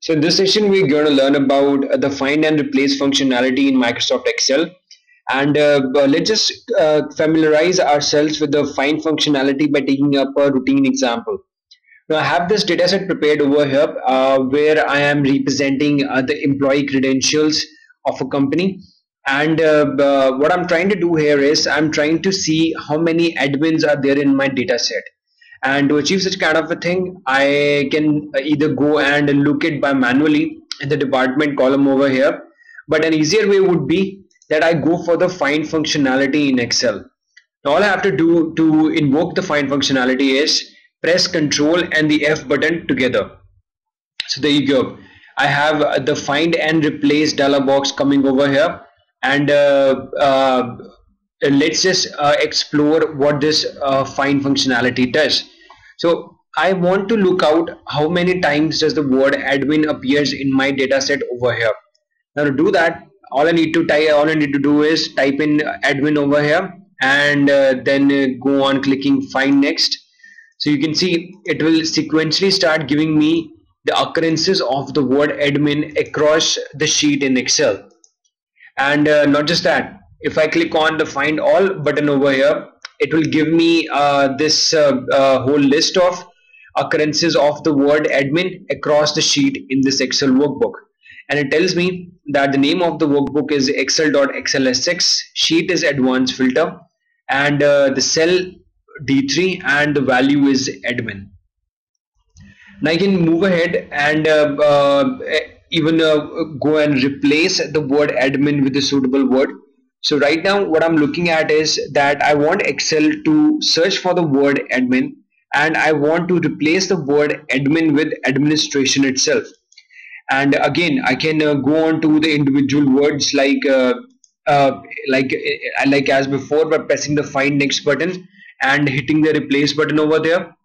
So in this session, we're going to learn about the find and replace functionality in Microsoft Excel. And let's just familiarize ourselves with the find functionality by taking up a routine example. Now I have this dataset prepared over here where I am representing the employee credentials of a company. And what I'm trying to do here is I'm trying to see how many admins are there in my dataset. And to achieve such kind of a thing, I can either go and look it by manually in the department column over here. But an easier way would be that I go for the find functionality in Excel. Now all I have to do to invoke the find functionality is press Control and the F button together. So there you go. I have the find and replace dialog box coming over here, and let's just explore what this find functionality does. So I want to look out how many times does the word admin appears in my data set over here. Now to do that, all I need to do is type in admin over here, and then go on clicking find next. So you can see it will sequentially start giving me the occurrences of the word admin across the sheet in Excel. And not just that, if I click on the find all button over here, it will give me this whole list of occurrences of the word admin across the sheet in this Excel workbook. And it tells me that the name of the workbook is excel.xlsx, sheet is advanced filter, and the cell D3 and the value is admin. Now I can move ahead and even go and replace the word admin with a suitable word. So right now what I'm looking at is that I want Excel to search for the word admin, and I want to replace the word admin with administration itself. And again I can go on to the individual words like as before by pressing the find next button and hitting the replace button over there,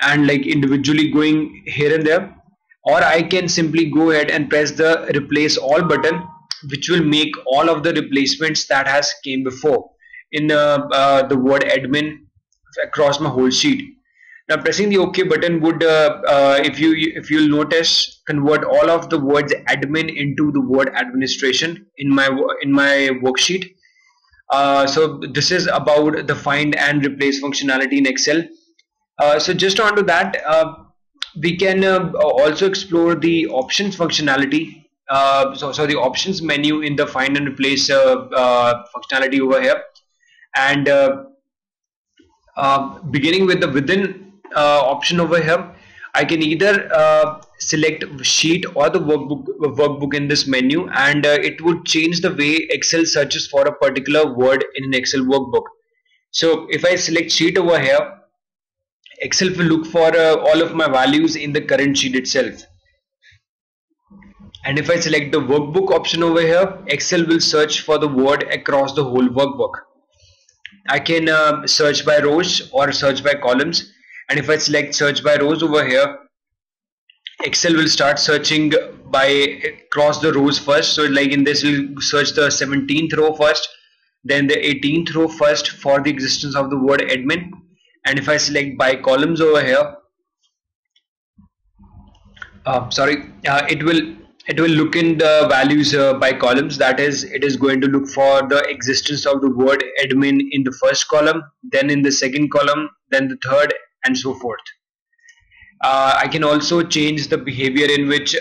and like individually going here and there, or I can simply go ahead and press the replace all button, which will make all of the replacements that has came before in the word admin across my whole sheet. Now pressing the OK button would if you'll notice, convert all of the words admin into the word administration in my worksheet. So this is about the find and replace functionality in Excel. So just onto that, we can also explore the options functionality. So the options menu in the find and replace functionality over here, and beginning with the within option over here, I can either select sheet or the workbook in this menu, and it would change the way Excel searches for a particular word in an Excel workbook. So if I select sheet over here, Excel will look for all of my values in the current sheet itself. And if I select the workbook option over here, Excel will search for the word across the whole workbook. I can search by rows or search by columns. And if I select search by rows over here, Excel will start searching by across the rows first. So like in this, we'll search the 17th row first, then the 18th row first for the existence of the word admin. And if I select by columns over here, it will look in the values by columns. That is, it is going to look for the existence of the word admin in the first column, then in the second column, then the third, and so forth. I can also change the behavior in which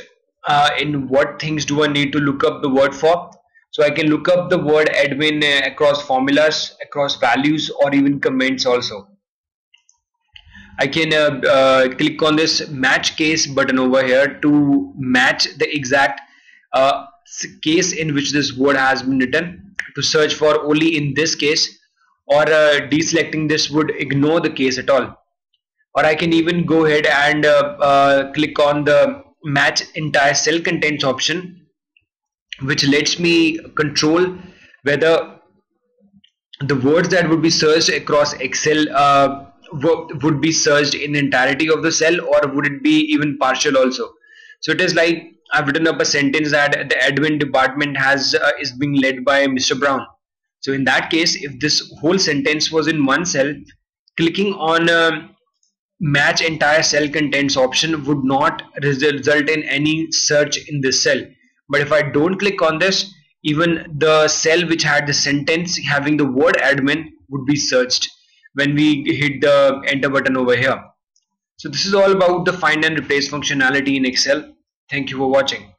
in what things do I need to look up the word for. So I can look up the word admin across formulas, across values, or even comments also. I can click on this match case button over here to match the exact case in which this word has been written, to search for only in this case, or deselecting this would ignore the case at all. Or I can even go ahead and click on the match entire cell contents option, which lets me control whether the words that would be searched across Excel would be searched in entirety of the cell, or would it be even partial also. So it is like I've written up a sentence that the admin department has is being led by Mr. Brown. So in that case, if this whole sentence was in one cell, clicking on match entire cell contents option would not result in any search in this cell. But if I don't click on this, even the cell which had the sentence having the word admin would be searched when we hit the enter button over here. So this is all about the find and replace functionality in Excel. Thank you for watching.